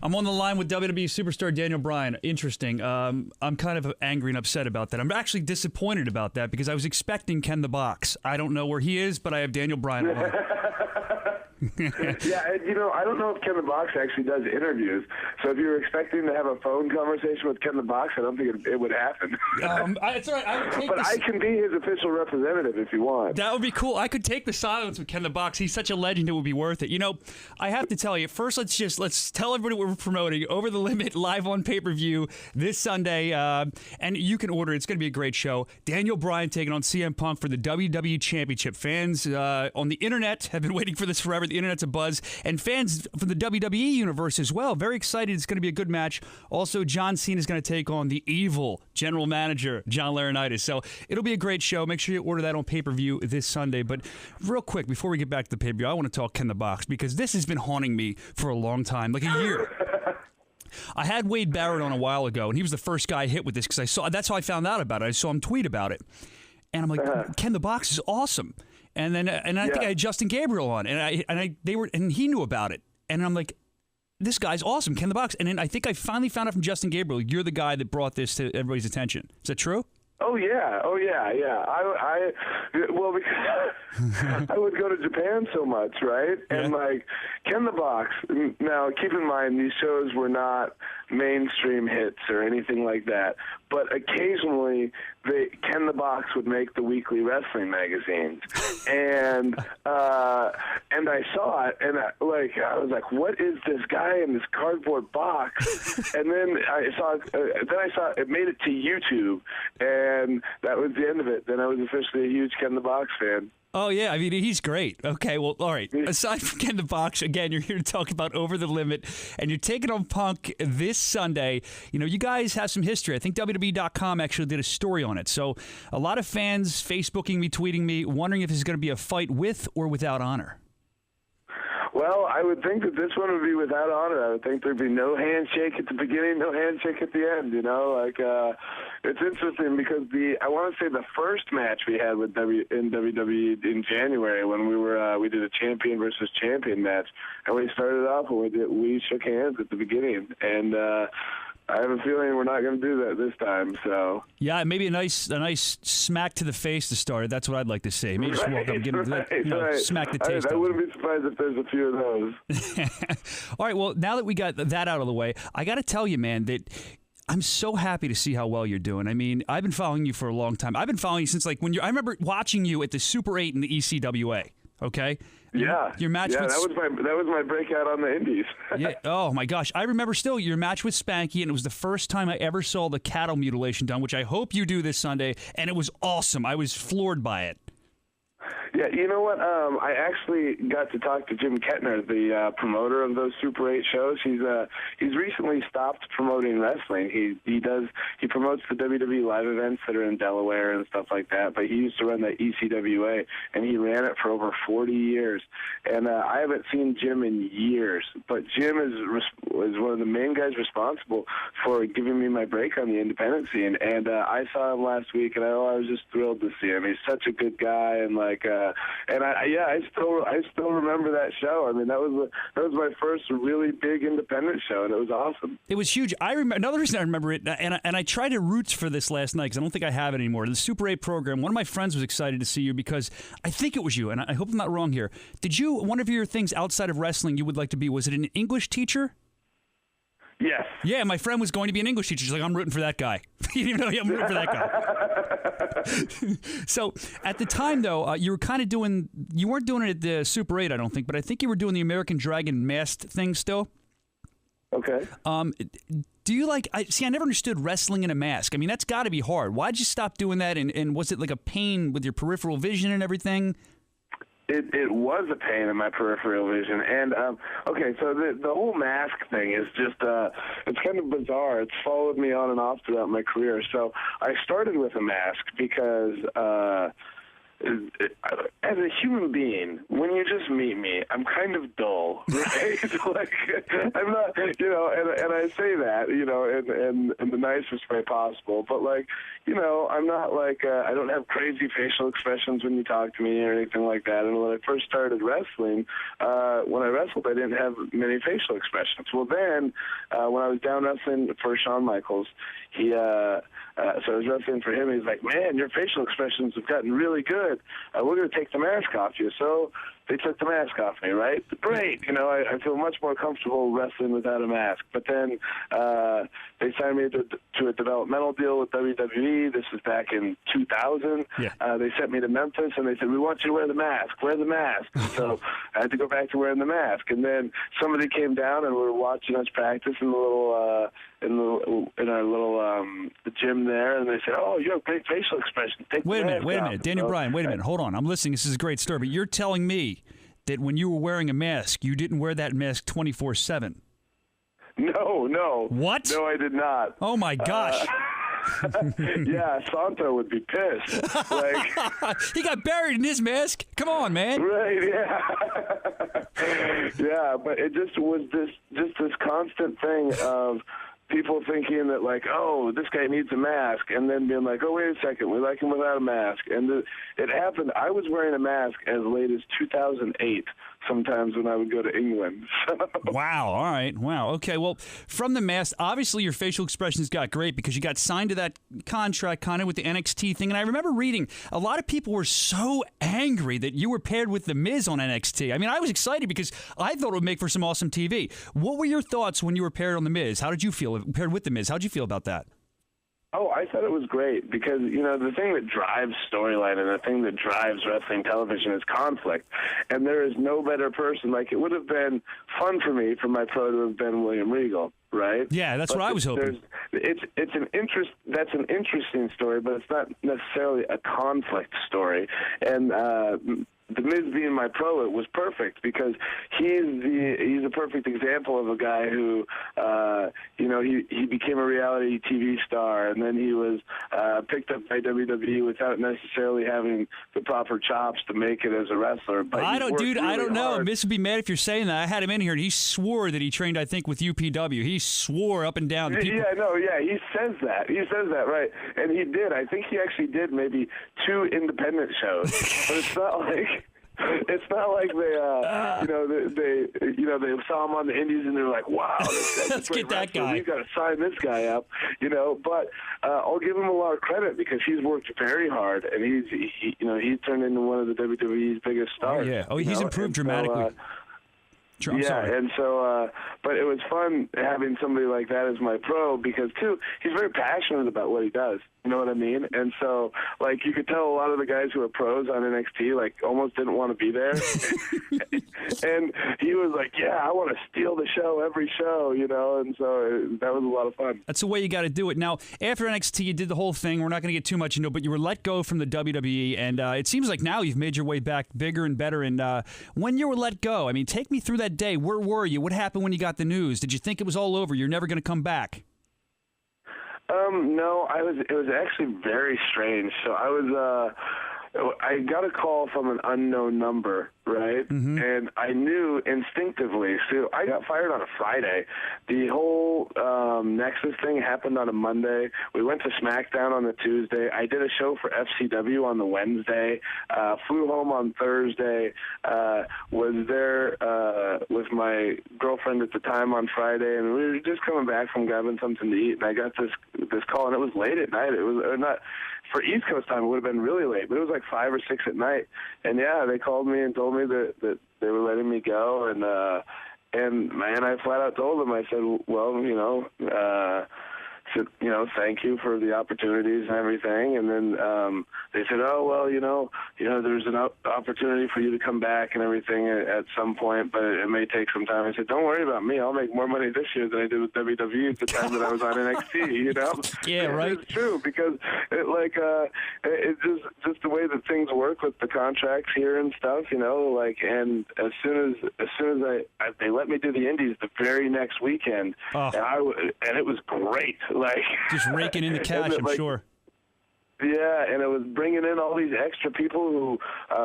I'm on the line with WWE superstar Daniel Bryan. Interesting. I'm kind of angry and upset about that. I'm actually disappointed about that because I was expecting Ken the Box. I don't know where he is, but I have Daniel Bryan on. Yeah, and, I don't know if Ken the Box actually does interviews. So if you were expecting to have a phone conversation with Ken the Box, I don't think it would happen. It's all right. I would take but I can be his official representative if you want. That would be cool. I could take the silence with Ken the Box. He's such a legend; it would be worth it. I have to tell you. First, let's tell everybody what we're promoting. Over the Limit live on pay-per-view this Sunday, and you can order it. It's going to be a great show. Daniel Bryan taking on CM Punk for the WWE Championship. Fans on the internet have been waiting for this forever. The internet's abuzz, and fans from the WWE universe as well. Very excited. It's going to be a good match. Also, John Cena is going to take on the evil general manager, John Laurinaitis. So it'll be a great show. Make sure you order that on pay-per-view this Sunday. But real quick, before we get back to the pay-per-view, I want to talk Ken the Box because this has been haunting me for a long time, like a year. I had Wade Barrett on a while ago, and he was the first guy hit with this because that's how I found out about it. I saw him tweet about it. And I'm like, Ken the Box is awesome. And then I think I had Justin Gabriel on, and he knew about it. And I'm like, this guy's awesome, Ken the Box. And then I think I finally found out from Justin Gabriel, you're the guy that brought this to everybody's attention. Is that true? Oh yeah. Well, because I would go to Japan so much, right? And like Ken the Box. Now, keep in mind these shows were not mainstream hits or anything like that, but occasionally Ken the Box would make the weekly wrestling magazines, and I saw it, and I was like, what is this guy in this cardboard box? And then I saw it made it to YouTube, and that was the end of it. Then I was officially a huge Ken the Box fan. Oh, yeah. I mean, he's great. Okay, well, all right. Aside from Ken the Box, again, you're here to talk about Over the Limit, and you're taking on Punk this Sunday. You guys have some history. I think WWE.com actually did a story on it. So a lot of fans Facebooking me, tweeting me, wondering if this is going to be a fight with or without honor. Well, I would think that this one would be without honor. I would think there'd be no handshake at the beginning, no handshake at the end. It's interesting because I want to say the first match we had with in WWE in January when we did a champion versus champion match, and we started off and we shook hands at the beginning, and I have a feeling we're not going to do that this time. So yeah, maybe a nice smack to the face to start. That's what I'd like to say. Maybe just walk up and give him smack the taste. I wouldn't be surprised if there's a few of those. All right. Well, now that we got that out of the way, I got to tell you, man, that I'm so happy to see how well you're doing. I mean, I've been following you for a long time. I've been following you since I remember watching you at the Super 8 in the ECWA. Okay. Yeah. Your match. Yeah, with, that was my breakout on the Indies. Yeah. Oh my gosh, I remember still your match with Spanky, and it was the first time I ever saw the cattle mutilation done, which I hope you do this Sunday. And it was awesome. I was floored by it. Yeah, you know what? I actually got to talk to Jim Kettner, the promoter of those Super 8 shows. He's recently stopped promoting wrestling. He promotes the WWE live events that are in Delaware and stuff like that. But he used to run the ECWA, and he ran it for over 40 years. And I haven't seen Jim in years. But Jim is one of the main guys responsible for giving me my break on the independent scene. And I saw him last week, and I was just thrilled to see him. He's such a good guy, and I still remember that show. I mean, that was my first really big independent show, and it was awesome. It was huge. I remember another reason I remember it, and I tried to roots for this last night because I don't think I have it anymore. The Super 8 program. One of my friends was excited to see you because I think it was you, and I hope I'm not wrong here. One of your things outside of wrestling you would like to be, was it an English teacher? Yes. Yeah, my friend was going to be an English teacher. She's like, I'm rooting for that guy. You didn't even know I'm rooting for that guy. So at the time, though, you weren't doing it at the Super 8, I don't think, but I think you were doing the American Dragon masked thing still. Okay. Do you I never understood wrestling in a mask. I mean, that's got to be hard. Why'd you stop doing that? And was it like a pain with your peripheral vision and everything? It was a pain in my peripheral vision, and okay, so the whole mask thing is just it's kind of bizarre. It's followed me on and off throughout my career. So I started with a mask because as a human being, when you just meet me, I'm kind of dull, right? Like, I'm not, and I say that, in the nicest way possible, but like, I'm not like, I don't have crazy facial expressions when you talk to me or anything like that. And when I first started wrestling, when I wrestled, I didn't have many facial expressions. Well, then, when I was down wrestling for Shawn Michaels, so I was wrestling for him. He's like, man, your facial expressions have gotten really good. We're going to take the mask off you. So they took the mask off me, right? Great. I feel much more comfortable wrestling without a mask. But then they signed me to a developmental deal with WWE. This was back in 2000. Yeah. They sent me to Memphis, and they said, we want you to wear the mask. Wear the mask. So I had to go back to wearing the mask. And then somebody came down and were watching us practice in the little in our little gym there, and they said, "Oh, you have great facial expressions." Wait a minute, Daniel Bryan. Wait a minute, hold on. I'm listening. This is a great story, but you're telling me that when you were wearing a mask, you didn't wear that mask 24/7. No. What? No, I did not. Oh my gosh. Yeah, Santo would be pissed. Like, he got buried in his mask. Come on, man. Right? Yeah. Yeah, but it just was this constant thing of people thinking that, like, oh, this guy needs a mask, and then being like, oh, wait a second, we like him without a mask. And it happened. I was wearing a mask as late as 2008, sometimes when I would go to England. Wow. All right. Wow. Okay. Well, from the mask, obviously your facial expressions got great because you got signed to that contract kind of with the NXT thing. And I remember reading a lot of people were so angry that you were paired with The Miz on NXT. I mean, I was excited because I thought it would make for some awesome TV. What were your thoughts when you were paired on The Miz? How did you feel paired with The Miz? How did you feel about that? Oh, I thought it was great because, the thing that drives storyline and the thing that drives wrestling television is conflict. And there is no better person. Like, it would have been fun for me for my pro to have been William Regal, right? Yeah, that's what I was hoping. That's an interesting story, but it's not necessarily a conflict story. And The Miz being my pro, it was perfect because he's a perfect example of a guy who, he became a reality TV star, and then he was picked up by WWE without necessarily having the proper chops to make it as a wrestler. But I don't know. Hard. Miz would be mad if you're saying that. I had him in here, and he swore that he trained, I think, with UPW. He swore up and down. He says that. He says that, right? And he did. I think he actually did maybe 2 independent shows, but it's not like. It's not like they saw him on the Indies and they're like, wow, let's get that guy. We've got to sign this guy up, But I'll give him a lot of credit because he's worked very hard and he's turned into one of the WWE's biggest stars. Oh, yeah. Oh, he's improved dramatically. Sorry. And so, but it was fun having somebody like that as my pro because, too, he's very passionate about what he does. You know what I mean? And so, like, you could tell a lot of the guys who are pros on NXT, like, almost didn't want to be there. And he was like, yeah, I want to steal the show every show, and so that was a lot of fun. That's the way you got to do it. Now, after NXT, you did the whole thing. We're not going to get too much into it, but you were let go from the WWE, and it seems like now you've made your way back bigger and better. And when you were let go, I mean, take me through that day. Where were you? What happened when you got the news? Did you think it was all over? You're never going to come back? No, it was actually very strange. So I got a call from an unknown number, right? Mm-hmm. And I knew instinctively. So I got fired on a Friday. The whole Nexxus thing happened on a Monday. We went to SmackDown on the Tuesday. I did a show for FCW on the Wednesday. Flew home on Thursday. Was there with my girlfriend at the time on Friday, and we were just coming back from grabbing something to eat. And I got this call, and it was late at night. It was not. For East Coast time, it would have been really late, but it was like 5 or 6 at night. And yeah, they called me and told me that they were letting me go. And I flat out told them, I said, well, thank you for the opportunities and everything. And then they said, oh, well, there's an opportunity for you to come back and everything at some point, but it may take some time. I said, don't worry about me. I'll make more money this year than I did with WWE at the time that I was on NXT, Yeah, right. It's true because it's just the way that things work with the contracts here and stuff, and as soon as they let me do the Indies the very next weekend, and it was great. Like, just raking in the cash, I'm sure. Yeah, and it was bringing in all these extra people who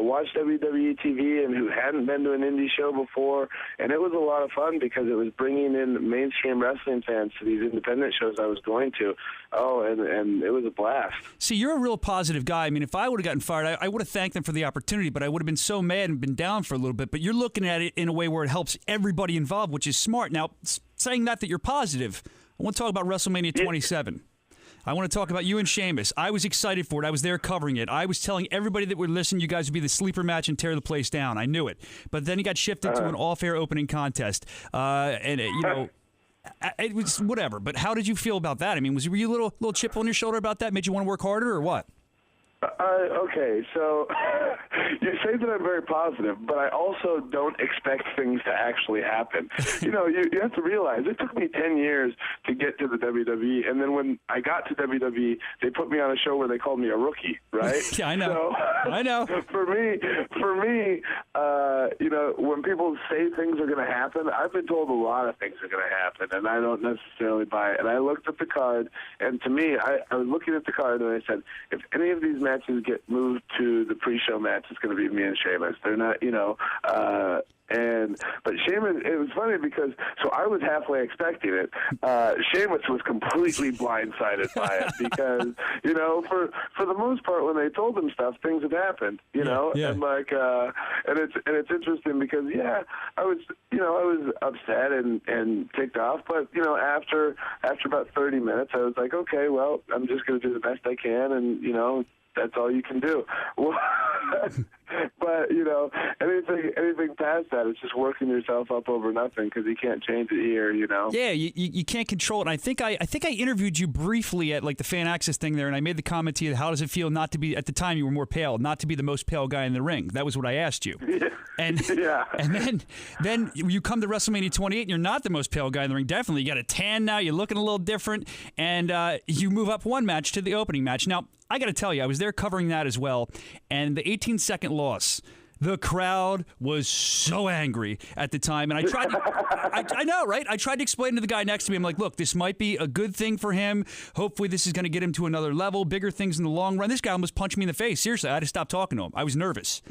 watched WWE TV and who hadn't been to an indie show before, and it was a lot of fun because it was bringing in mainstream wrestling fans to these independent shows I was going to. Oh, and it was a blast. See, you're a real positive guy. I mean, if I would have gotten fired, I would have thanked them for the opportunity, but I would have been so mad and been down for a little bit. But you're looking at it in a way where it helps everybody involved, which is smart. Now, saying that you're positive, I want to talk about WrestleMania 27. I want to talk about you and Sheamus. I was excited for it. I was there covering it. I was telling everybody that would listen, you guys would be the sleeper match and tear the place down. I knew it. But then he got shifted to an off-air opening contest. It was whatever. But how did you feel about that? I mean, were you a little chip on your shoulder about that? Made you want to work harder or what? Okay, so you say that I'm very positive, but I also don't expect things to actually happen. You know, you have to realize it took me 10 years to get to the WWE, and then when I got to WWE, they put me on a show where they called me a rookie, right? Yeah, I know. So, I know. For me, you know, when people say things are going to happen, I've been told a lot of things are going to happen, and I don't necessarily buy it. And I looked at the card, and to me, I was looking at the card, and I said, if any of these matches get moved to the pre-show match, it's going to be me and Sheamus. They're not, you know, but Sheamus, it was funny because, so I was halfway expecting it. Sheamus was completely blindsided by it because, you know, for the most part, when they told him stuff, things had happened, you know, and like, and it's interesting because, yeah, I was upset and ticked off, but, you know, after about 30 minutes, I was like, okay, well, I'm just going to do the best I can, and, you know, that's all you can do. But, you know, anything past that, it's just working yourself up over nothing because you can't change it here, you know? Yeah, you can't control it. And I think I interviewed you briefly at like the fan access thing there, and I made the comment to you, how does it feel not to be, at the time you were more pale, not to be the most pale guy in the ring? That was what I asked you. Yeah. And then you come to WrestleMania 28 and you're not the most pale guy in the ring. Definitely. You got a tan now, you're looking a little different, and you move up one match to the opening match. Now, I got to tell you, I was there covering that as well, and the 18-second loss, the crowd was so angry at the time, and I tried to, I know, right? I tried to explain to the guy next to me, I'm like, look, this might be a good thing for him. Hopefully this is going to get him to another level, bigger things in the long run. This guy almost punched me in the face. Seriously, I had to stop talking to him. I was nervous.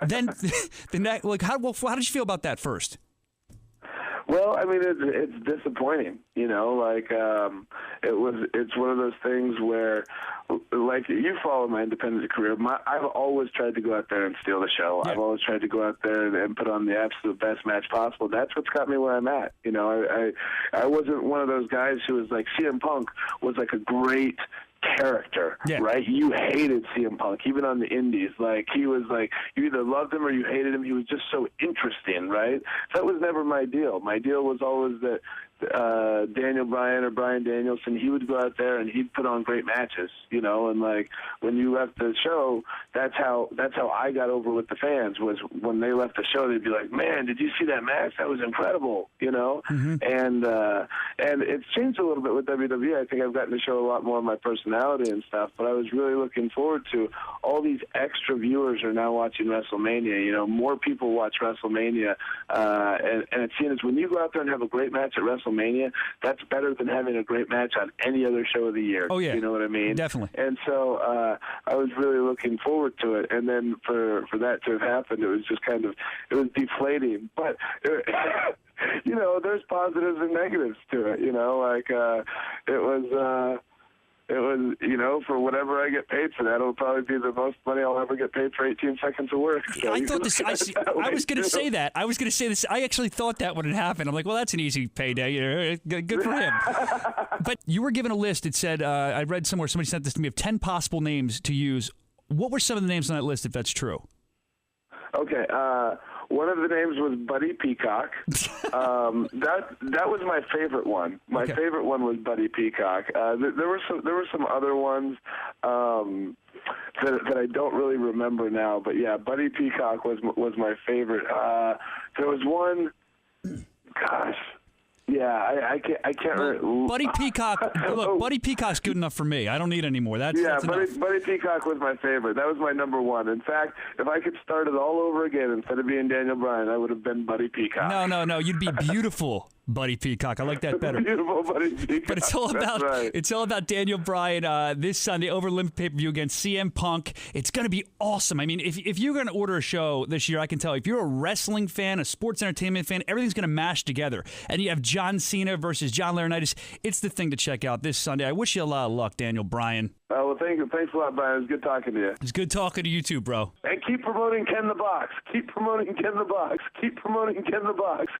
Then, how did you feel about that first? Well, I mean, it's disappointing, you know, like, it's one of those things where, like, you follow my independent career. I've always tried to go out there and steal the show. Yeah. I've always tried to go out there and put on the absolute best match possible. That's what's got me where I'm at. You know, I wasn't one of those guys who was like, CM Punk was like a great character, right? You hated CM Punk, even on the indies. Like, he was like, you either loved him or you hated him. He was just so interesting, right? That was never my deal. My deal was always that Daniel Bryan or Bryan Danielson, he would go out there and he'd put on great matches, you know, and like when you left the show, that's how I got over with the fans, was when they left the show, they'd be like, man, did you see that match? That was incredible, you know? Mm-hmm. And it's changed a little bit with WWE. I think I've gotten to show a lot more of my personality and stuff, but I was really looking forward to all these extra viewers are now watching WrestleMania. You know, more people watch WrestleMania, and it seems when you go out there and have a great match at WrestleMania, that's better than having a great match on any other show of the year. Oh, yeah. You know what I mean? Definitely. And so I was really looking forward to it. And then for that to have happened, it was just kind of, it was deflating. But, you know, there's positives and negatives to it, you know, like it was, you know, for whatever I get paid for that, it'll probably be the most money I'll ever get paid for 18 seconds of work. So I thought this. I was going to say that. I was going to say this. I actually thought that when it happened. I'm like, well, that's an easy payday. Good for him. But you were given a list. It said, I read somewhere, somebody sent this to me, of 10 possible names to use. What were some of the names on that list, if that's true? Okay. One of the names was Buddy Peacock. That was my favorite one. My favorite one was Buddy Peacock. There were some other ones that I don't really remember now, but yeah, Buddy Peacock was my favorite. There was one. Gosh. Yeah, I can't remember. Buddy Peacock. Look, Buddy Peacock's good enough for me. I don't need any more. That's Buddy Peacock was my favorite. That was my number one. In fact, if I could start it all over again instead of being Daniel Bryan, I would have been Buddy Peacock. No. You'd be beautiful. Buddy Peacock. I like that better. Beautiful Buddy Peacock. But it's all about right. it's all about Daniel Bryan this Sunday over Limit pay-per-view against CM Punk. It's going to be awesome. I mean, if you're going to order a show this year, I can tell if you're a wrestling fan, a sports entertainment fan, everything's going to mash together. And you have John Cena versus John Laurinaitis. It's the thing to check out this Sunday. I wish you a lot of luck, Daniel Bryan. Well, thanks a lot, Brian. It was good talking to you. It's good talking to you too, bro. And keep promoting Ken the Box. Keep promoting Ken the Box. Keep promoting Ken the Box.